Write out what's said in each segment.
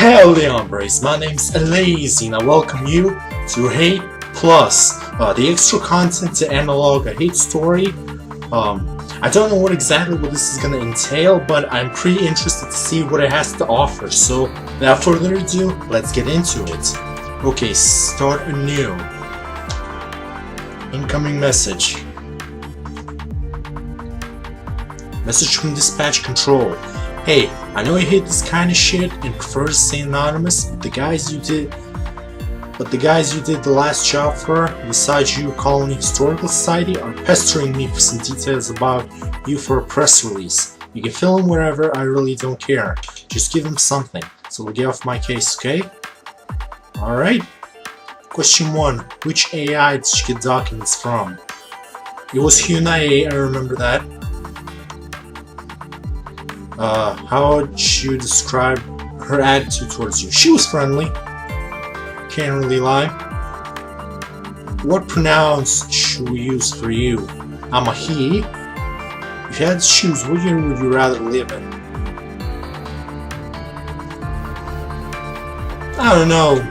Howdy hombres, my name's L.A.zy and I welcome you to Hate Plus, the extra content to Analogue A Hate Story. I don't know exactly what this is going to entail, but I'm pretty interested to see what it has to offer, so without further ado, let's get into it. Okay, start anew. Incoming message. Message from dispatch control. Hey, I know you hate this kind of shit and prefer to stay anonymous, but the guys you did the last job for, besides you Colony Historical Society, are pestering me for some details about you for a press release. You can fill in wherever, I really don't care. Just give them something, so we'll get off my case, okay? Alright. Question 1. Which AI did you get documents from? It was HYUN, I remember that. How would you describe her attitude towards you? She was friendly. Can't really lie. What pronouns should we use for you? I'm a he. If you had to choose, what year would you rather live in? I don't know.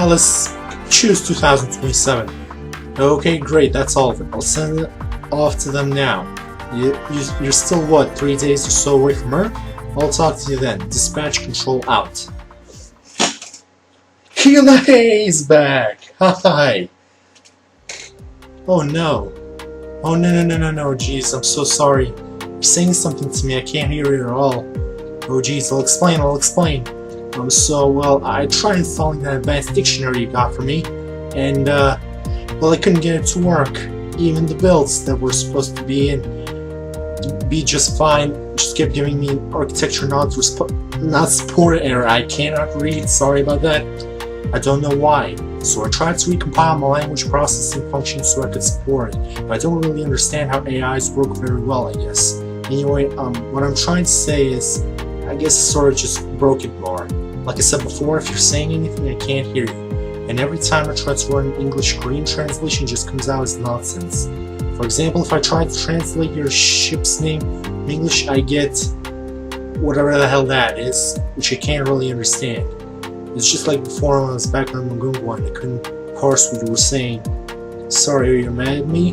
Let's choose 2027. Okay, great, that's all of it. I'll send it off to them now. You're still, what, 3 days or so away from her? I'll talk to you then. Dispatch control out. L.A.zy back! Hi! Oh no. Oh no, jeez, I'm so sorry. You're saying something to me, I can't hear it at all. Oh jeez, I'll explain. Well, I tried installing that advanced dictionary you got for me, and, well, I couldn't get it to work. Even the builds that were supposed to be just fine just kept giving me an architecture not supported error. I cannot read, sorry about that. I don't know why. So I tried to recompile my language processing function so I could support it, but I don't really understand how AIs work very well, I guess. Anyway, what I'm trying to say is, I guess I sort of just broke it more. Like I said before, if you're saying anything, I can't hear you. And every time I try to run an English-Korean translation, it just comes out as nonsense. For example, if I try to translate your ship's name in English, I get whatever the hell that is, which I can't really understand. It's just like before when I was back on Mugungwa and I couldn't parse what you were saying. Sorry, are you mad at me?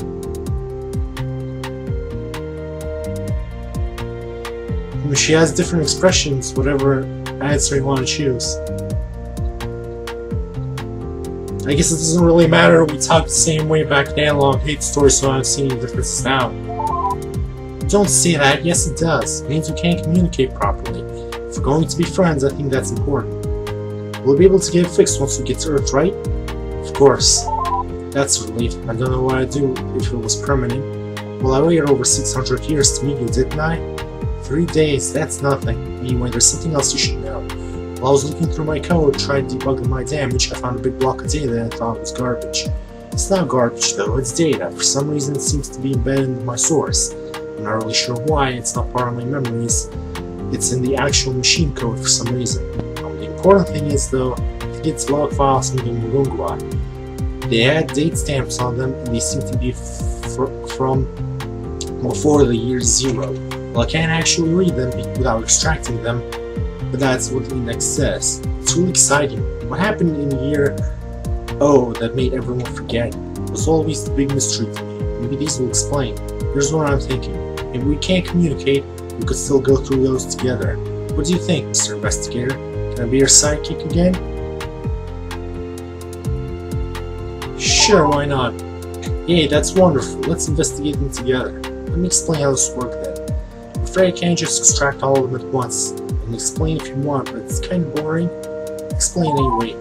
I mean, she has different expressions, whatever answer you want to choose. I guess it doesn't really matter, we talked the same way back in Analogue A Hate Story, so I don't see any differences now. Don't say that, yes it does. It means we can't communicate properly. If we're going to be friends, I think that's important. We'll be able to get it fixed once we get to Earth, right? Of course. That's a relief. I don't know what I'd do if it was permanent. Well, I waited over 600 years to meet you, didn't I? 3 days, that's nothing. Anyway, there's something else you should know. While I was looking through my code, trying to debug my damage, I found a big block of data that I thought was garbage. It's not garbage though, it's data. For some reason it seems to be embedded in my source. I'm not really sure why, it's not part of my memories. It's in the actual machine code for some reason. The important thing is though, I think it's log files from the Mugungwa. They had date stamps on them and they seem to be from before the year 0. Well, I can't actually read them without extracting them, but that's what the index says. It's really exciting. What happened in the year that made everyone forget? It was always the big mystery to me. Maybe these will explain. Here's what I'm thinking. If we can't communicate, we could still go through those together. What do you think, Mr. Investigator? Can I be your sidekick again? Sure, why not? Yay, that's wonderful. Let's investigate them together. Let me explain how this works then. I'm afraid I can't just extract all of them at once. And explain if you want, but it's kind of boring. Explain anyway.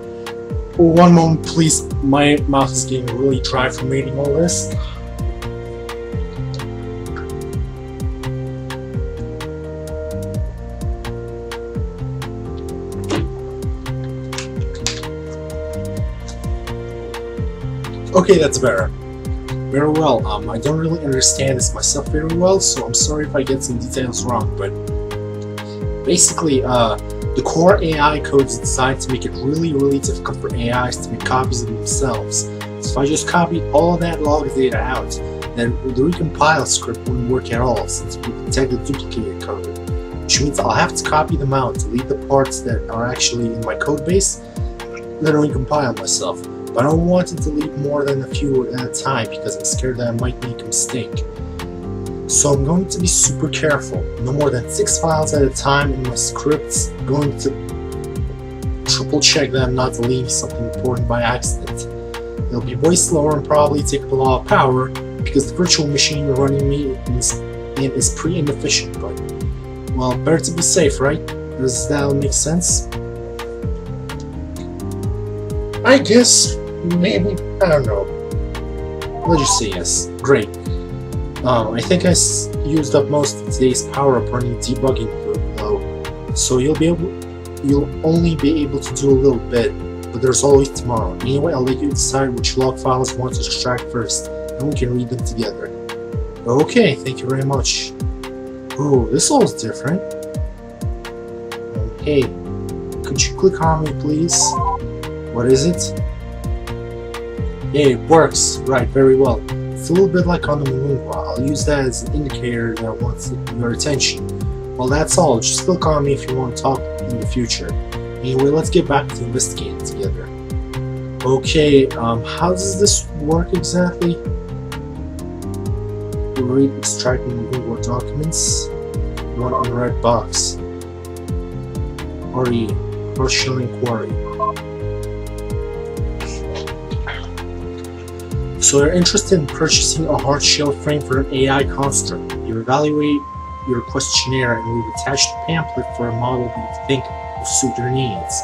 Oh, one moment please, my mouth is getting really dry from reading all this. Okay, that's better. Very well, I don't really understand this myself very well, so I'm sorry if I get some details wrong, but basically, the core AI code is designed to make it really difficult for AIs to make copies of themselves. So if I just copied all of that log data out, then the recompile script wouldn't work at all since we detected duplicated code. which means I'll have to copy them out, delete the parts that are actually in my codebase, then recompile myself. But I don't want to delete more than a few at a time because I'm scared that I might make a mistake. So I'm going to be super careful. No more than 6 files at a time in my scripts. I'm going to triple check that I'm not deleting something important by accident. It'll be way slower and probably take up a lot of power because the virtual machine you're running me is pretty inefficient, but well, better to be safe, right? Does that make sense? I guess, maybe, I don't know. Let's just say yes. Great. I think I used up most of today's power up running debugging though, so you'll only be able to do a little bit, but there's always tomorrow. Anyway, I'll let you decide which log files you want to extract first, and we can read them together. Okay, thank you very much. Ooh, this all is different. Hey, could you click on me, please? What is it? Yeah, it works. Right, very well. It's a little bit like on the Mugungwa. I'll use that as an indicator that wants your attention. Well, that's all. Just click on me if you want to talk in the future. Anyway, let's get back to investigating together. Okay, how does this work exactly? Read extracting Mugungwa documents. One unread box. RE, partial inquiry. So you're interested in purchasing a hard shell frame for an AI construct. You evaluate your questionnaire and we've attached a pamphlet for a model that you think will suit your needs.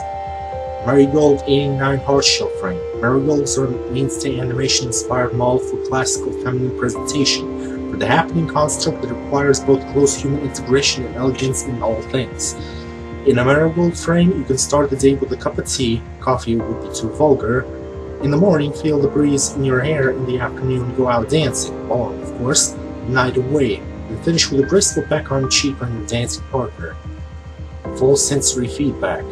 Marigold 89 hard shell frame. Marigolds are a mainstay animation-inspired model for classical feminine presentation, for the happening construct that requires both close human integration and elegance in all things. In a marigold frame, you can start the day with a cup of tea. Coffee would be too vulgar. In the morning, feel the breeze in your hair. In the afternoon, go out dancing. Or, of course, night away. And finish with a graceful peck on the cheek on your dancing partner. Full sensory feedback.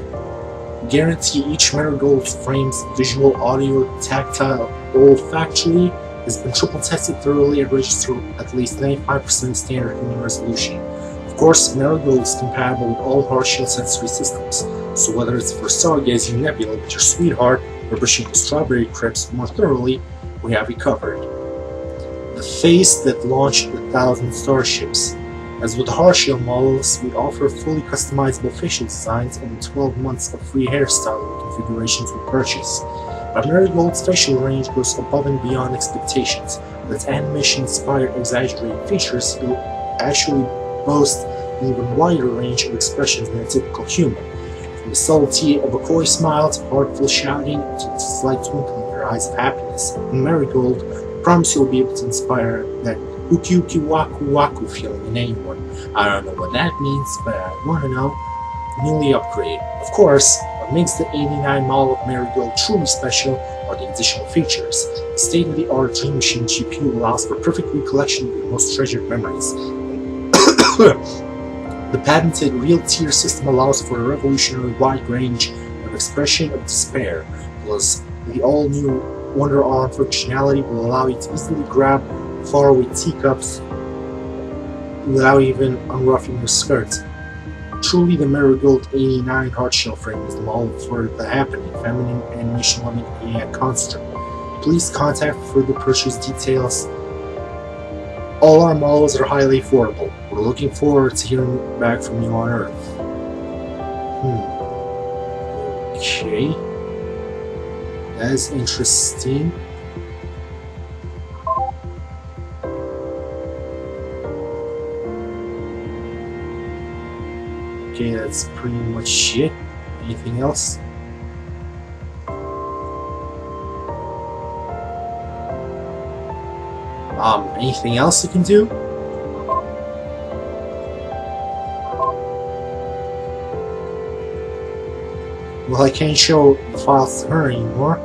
Guarantee each marigold frame's visual, audio, tactile, olfactory has been triple tested thoroughly and registered at least 95% standard human resolution. Of course, Marigold is compatible with all hard-shell sensory systems, so whether it's for stargazing nebula with your sweetheart or brushing the strawberry crepes more thoroughly, we have you covered. The face that launched 1,000 starships. As with the hard-shell models, we offer fully customizable facial designs and 12 months of free hairstyling configurations with purchase. But Marigold's facial range goes above and beyond expectations. With its animation-inspired exaggerated features, it will actually boast an even wider range of expressions than a typical human. From the subtlety of a coy smile to heartful shouting to the slight twinkle in your eyes of happiness. In Marigold, I promise you'll be able to inspire that uki uki waku waku feeling in anyone. I don't know what that means, but I want to know. Newly upgraded. Of course, what makes the 89 model of Marigold truly special are the additional features. The state-of-the-art Dream Machine GPU allows for perfect recollection of your most treasured memories. The patented real-tier system allows for a revolutionary wide range of expression of despair, plus the all-new Wonder Arm functionality will allow you to easily grab faraway teacups without even unruffling your skirt. Truly, the Marigold 89 hardshell frame is the model for the happening feminine animation-loving AI construct. Please contact for further purchase details. All our models are highly affordable. We're looking forward to hearing back from you on Earth. Okay. That's interesting. Okay, that's pretty much it. Anything else? Anything else you can do? Well, I can't show the files to her anymore.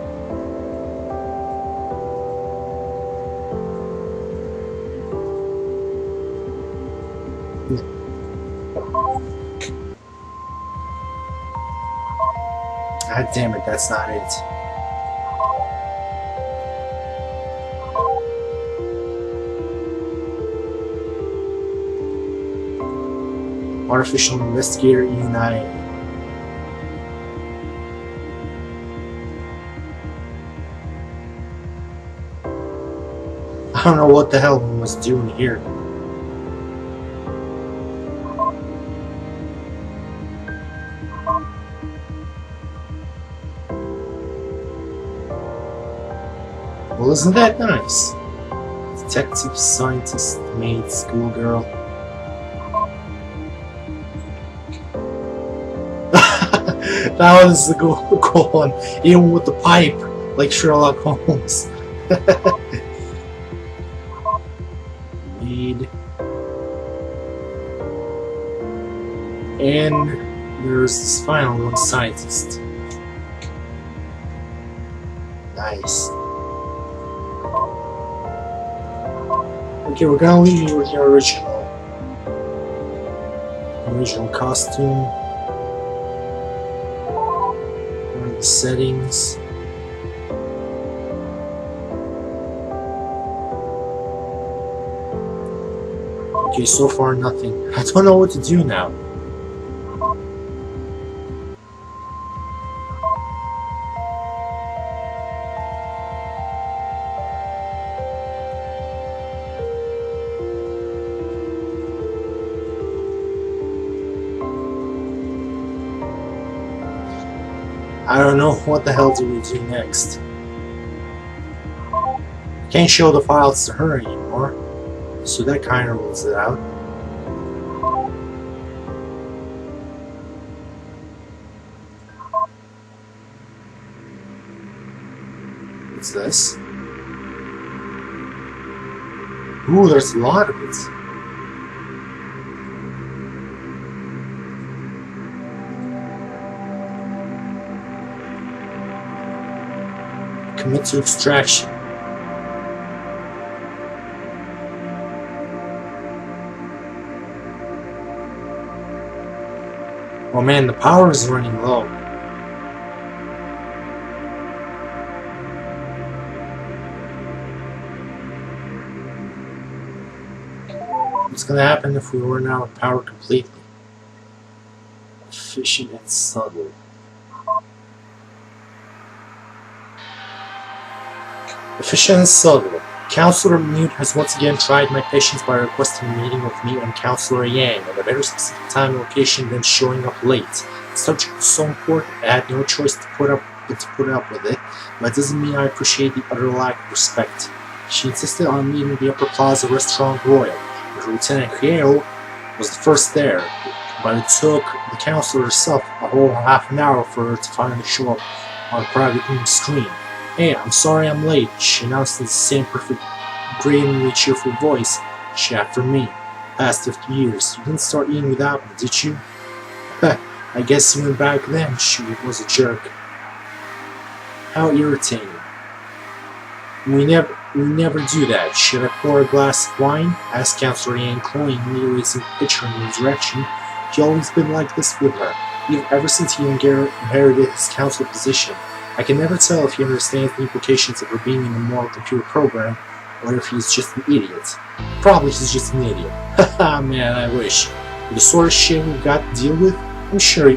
God damn it, that's not it. Artificial Investigator Reunite. I don't know what the hell one was doing here. Well, isn't that nice? Detective, scientist, maid, schoolgirl. That was the cool one, even with the pipe, like Sherlock Holmes. Maid. And there's this final one, scientist. Nice. Okay, we're gonna leave you with your original costume. What are the settings? Okay, so far nothing. I don't know what to do now. I don't know what the hell do we do next. Can't show the files to her anymore, so that kind of rules it out. What's this? Ooh, there's a lot of it. Commit to extraction. Oh man, the power is running low. What's gonna happen if we run out of power completely? Efficient and subtle. Efficient and subtle. Counselor Mute has once again tried my patience by requesting a meeting with me and Counselor Yang at a very specific time and location, then showing up late. The subject was so important I had no choice to put up with it, but it doesn't mean I appreciate the utter lack of respect. She insisted on meeting at the Upper Plaza Restaurant Royal, but Lieutenant Hale was the first there, but it took the counselor herself a whole half an hour for her to finally show up on a private room screen. "Hey, I'm sorry I'm late," she announced in the same perfect, gratingly cheerful voice she had for me. "Past 50 years, you didn't start eating without me, did you?" I guess even back then she was a jerk. How irritating. We never do that. Should I pour a glass of wine? Asked Counselor Yang, cloyingly raising the pitcher in his direction. He'd always been like this with her, ever since he inherited his counsel position. I can never tell if he understands the implications of her being in a moral computer program, or if he's just an idiot. Probably he's just an idiot. Haha, man, I wish. With the sort of shit we've got to deal with, I sure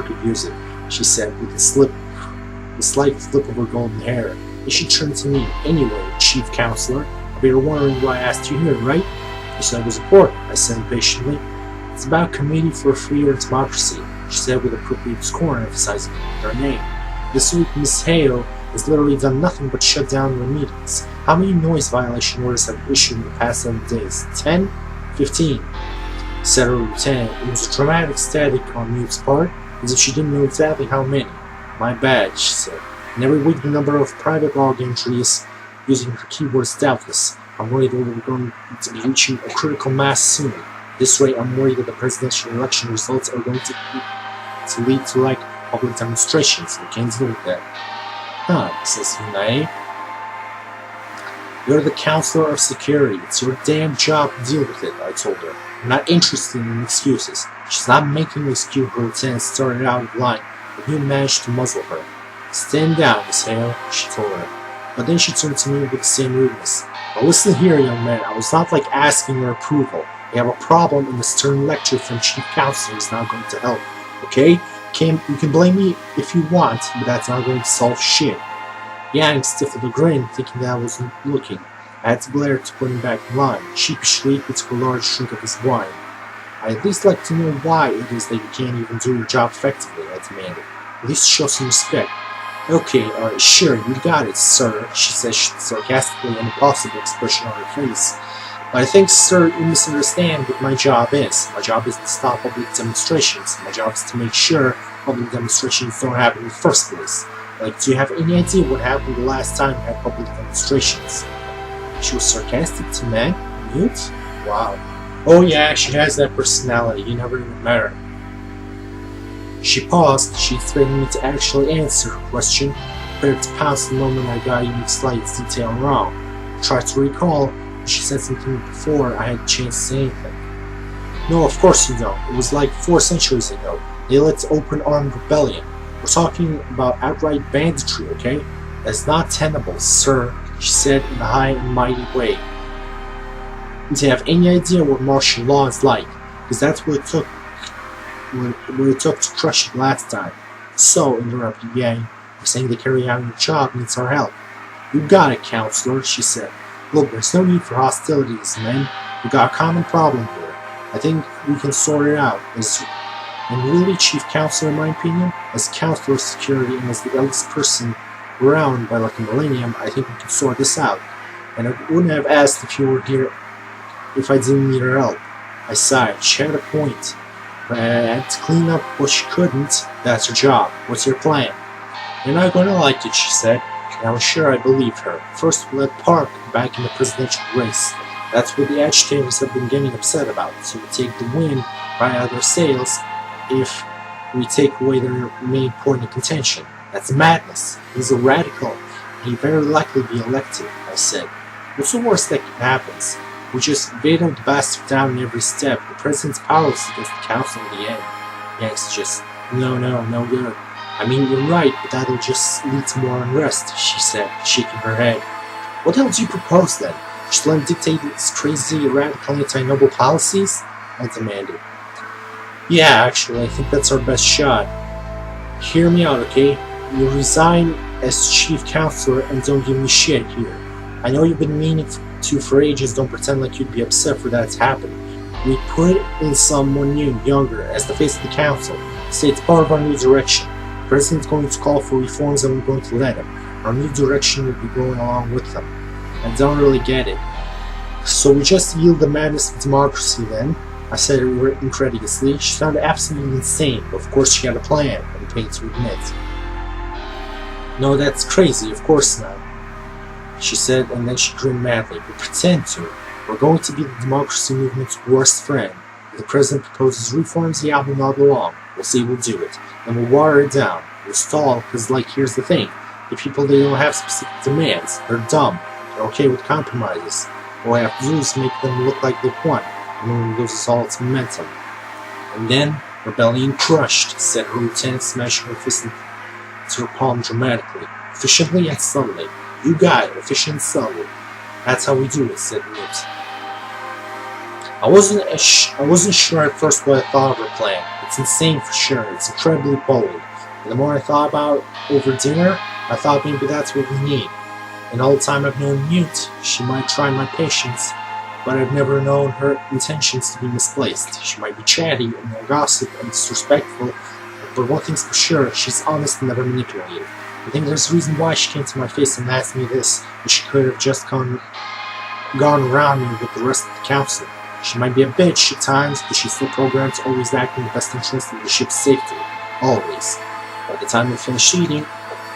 could use it, she said, with a slight flip of her golden hair. Then she turned to me. "Anyway, Chief Counselor, I bet you're wondering why I asked you here, right?" "You said it was important," I said impatiently. "It's about Committee for Freedom and Democracy," she said with appropriate scorn, emphasizing her name. "This week, Miss Hale has literally done nothing but shut down your meetings. How many noise violation orders have issued in the past 7 days? 10? 15? Said her lieutenant. It was a dramatic static on Mute's part, as if she didn't know exactly how many. "My bad," she said. "And every week the number of private log entries using her keyboard is doubtless. I'm worried that we're going to be reaching a critical mass soon. This rate, I'm worried that the presidential election results are going to lead to, like, public demonstrations. We can't deal with that." "Huh," says Yunai. "You're the Counselor of Security. It's your damn job to deal with it," I told her. "I'm not interested in excuses." She's not making an excuse. Her lieutenant started out of line, but he managed to muzzle her. "Stand down, Miss Hale," she told her. But then she turned to me with the same rudeness. "Now listen here, young man. I was not, like, asking your approval. We have a problem and the stern lecture from Chief Counselor is not going to help. Okay? You can blame me if you want, but that's not going to solve shit. Yang stiffened a grin, thinking that I wasn't looking. I had to glare to put him back in line. Sheepishly, he took a large drink of his wine. I'd at least like to know why it is that you can't even do your job effectively, I demanded. At least show some respect. Okay, sure, you got it, sir, she said sarcastically, an impossible expression on her face. But I think, sir, you misunderstand what my job is. My job isn't to stop public demonstrations. My job is to make sure public demonstrations don't happen in the first place. Like, do you have any idea what happened the last time we had public demonstrations? She was sarcastic to me? Mute? Wow. Oh yeah, she has that personality, you never even met her. She paused, she expected me to actually answer her question, prepared to pounce the moment I got a slight detail wrong. I tried to recall, but she said something before I had a chance to say anything. No, of course you don't. It was like 4 centuries ago. They led open armed rebellion. We're talking about outright banditry, okay? That's not tenable, sir, she said in a high and mighty way. Do you have any idea what martial law is like? Because that's what it took to crush it last time. So, interrupted Yang, you're saying to carry out your job needs our help. You got it, Counselor, she said. Look, there's no need for hostilities, men. We've got a common problem here. I think we can sort it out. And really, Chief Counselor, in my opinion, as Counselor of Security and as the eldest person around by like a millennium, I think we can sort this out. And I wouldn't have asked if you were here if I didn't need her help. I sighed. She had a point. But I had to clean up what she couldn't. That's her job. What's your plan? You're not going to like it, she said. And I was sure I believed her. First, we let Park back in the presidential race. That's what the agitators have been getting upset about. So we take the win right out of their sails if we take away their main point of contention. That's madness. He's a radical. And he'd very likely be elected, I said. What's the worst that happens? We just veto the bastard down in every step. The president's powerless against the council in the end. Yang suggested, no good. I mean, you're right, but that'll just lead to more unrest, she said, shaking her head. What the hell do you propose then? Just let him dictate its crazy, radical, anti-noble policies? I demanded. Yeah, actually, I think that's our best shot. Hear me out, okay? You resign as chief counselor and don't give me shit here. I know you've been meaning to for ages, don't pretend like you'd be upset for that to happen. We put in someone new, younger, as the face of the council. Say it's part of our new direction. The president's going to call for reforms and we're going to let him. Our new direction will be going along with them. I don't really get it. So we just yield the madness of democracy then? I said incredulously. She sounded absolutely insane, but of course she had a plan, I'm paid to admit. No, that's crazy, of course not, she said, and then she grinned madly. We pretend to. We're going to be the democracy movement's worst friend. If the president proposes reforms, yeah, we'll nod along. We'll say we'll do it. Then we'll water it down. We'll stall, because, like, here's the thing. The people, they don't have specific demands. They're dumb. They're okay with compromises. All I have to do is make them look like they've won, and then it loses all its momentum. And then, rebellion crushed, said her lieutenant, smashing her fist into her palm dramatically. Efficiently and subtly. You got it, efficient and subtle. That's how we do it, said Newt. I wasn't sure at first what I thought of her plan. It's insane for sure. It's incredibly bold. And the more I thought about it over dinner, I thought maybe that's what we need. And all the time I've known Newt, she might try my patience, but I've never known her intentions to be misplaced. She might be chatty and gossip and disrespectful, but one thing's for sure, she's honest and never manipulated. I think there's a reason why she came to my face and asked me this, but she could have just gone around me with the rest of the council. She might be a bitch at times, but she's still programmed to always act in the best interest of the ship's safety. Always. By the time I finished eating,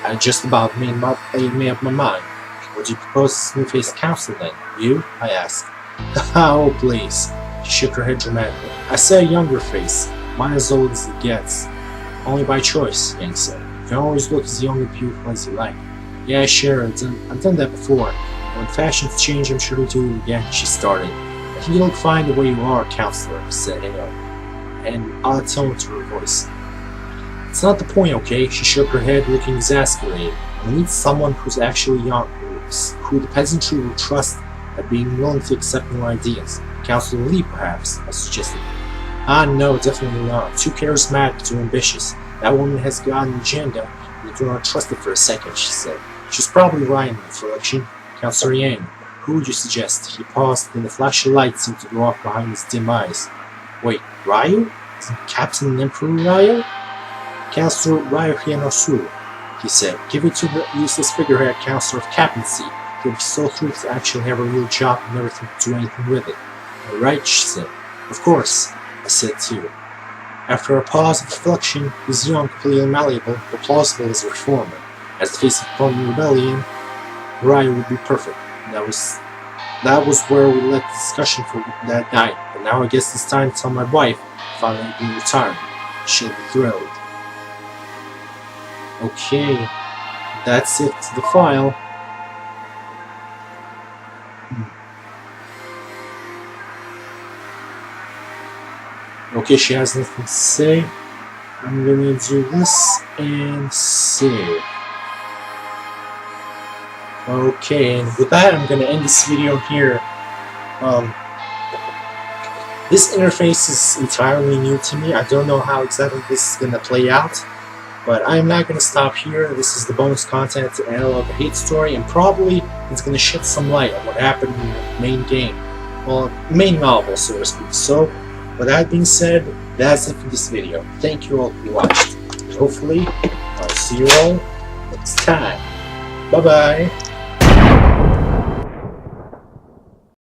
I just about made up my mind. What do you propose as new face council then? You? I asked. Oh, please. She shook her head dramatically. I say a younger face. Mine as old as it gets. Only by choice, Yang said. You can always look as young and beautiful as you like. Yeah, sure, I've done that before. When fashions change, I'm sure we'll do it again, she started. I think you look fine the way you are, counselor, said Hale, an odd tone to her voice. It's not the point, okay? She shook her head, looking exasperated. I need someone who's actually young, who the peasantry will trust at being willing to accept new ideas. Counselor Lee, perhaps, I suggested. Ah, no, definitely not. Too charismatic, too ambitious. That woman has got an agenda, and you do not trust it for a second, she said. She's probably right in reflection. Counselor Yang, who would you suggest? He paused, then the flash of light seemed to go off behind his dim eyes. Wait, Ryu? Isn't Captain and Emperor Ryu? Counselor Ryu Hianosu, he said. Give it to the useless figurehead Counselor of Captaincy. He'll be so through to actually have a real job and never think to do anything with it. Alright, she said. Of course, I said too. After a pause of reflection, he was young, completely malleable, but plausible as a reformer. As the face of Pony Rebellion, Ryu would be perfect. That was where we left the discussion for that night. But now I guess it's time to tell my wife finally be retired. She'll be thrilled. Okay, that's it to the file. Okay, she has nothing to say. I'm gonna do this and save. Okay, and with that, I'm gonna end this video here. This interface is entirely new to me. I don't know how exactly this is gonna play out, but I'm not gonna stop here. This is the bonus content to Analogue A Hate Story, and probably it's gonna shed some light on what happened in the main game. Well, main novel, so to speak. So, with that being said, that's it for this video. Thank you all who watched. Hopefully, I'll see you all next time. Bye bye.